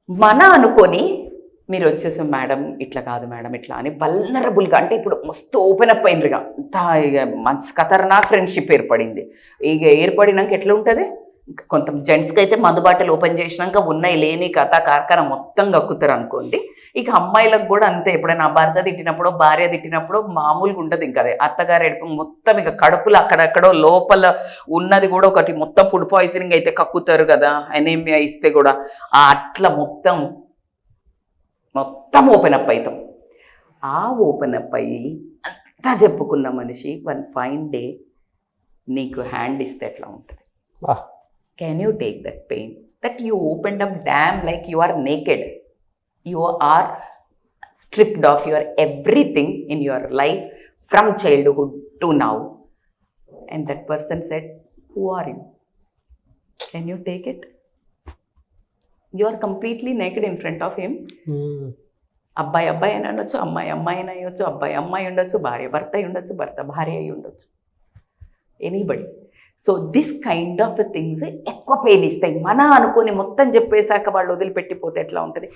మన అనుకొని మీరు వచ్చేసాం మేడం ఇట్లా కాదు మేడం ఇట్లా అని వల్నరబుల్గా, అంటే ఇప్పుడు మస్తు ఓపెన్ అప్ అయినరుగా, అంత ఇక మంచి ఖతర్నాక్ ఫ్రెండ్షిప్ ఏర్పడింది. ఇక ఏర్పడినాక ఎట్లా ఉంటుంది, కొంత జెంట్స్కి అయితే మందు బాటలు ఓపెన్ చేసినాక ఉన్నాయి లేని కథ కార్ఖాన మొత్తం కక్కుతారు అనుకోండి. ఇక అమ్మాయిలకు కూడా అంతే, ఎప్పుడైనా భర్త తిట్టినప్పుడు భార్య తిట్టినప్పుడు మామూలుగా ఉంటుంది. ఇంకా అదే అత్తగారు ఎడుపు మొత్తం ఇక కడుపులో అక్కడెక్కడో లోపల ఉన్నది కూడా ఒకటి మొత్తం ఫుడ్ పాయిజనింగ్ అయితే కక్కుతారు కదా, ఎనీమియా ఇస్తే కూడా అట్లా మొత్తం మొత్తం ఓపెన్ అప్ అవుతాం. ఆ ఓపెన్ అప్ అయ్యి అంతా చెప్పుకున్న మనిషి వన్ ఫైన్ డే నీకు హ్యాండ్ ఇస్తే ఎట్లా ఉంటుంది? Can you take that pain that you opened up damn like you are naked, you are stripped of your everything in your life from childhood to now, and that person said, who are you? Can you take it? You are completely naked in front of him. అబ్బాయి అబ్బాయి అని ఉండొచ్చు, అమ్మాయి అమ్మాయి అని అయ్యొచ్చు, అబ్బాయి అమ్మాయి ఉండొచ్చు, భార్య భర్త అయి ఉండొచ్చు, భర్త భార్య అయి ఉండొచ్చు, anybody. So this kind of things ఎక్కువ పెయిన్ ఇస్తాయి. మన అనుకుని మొత్తం చెప్పేశాక వాళ్ళు వదిలిపెట్టిపోతే ఎట్లా ఉంటుంది?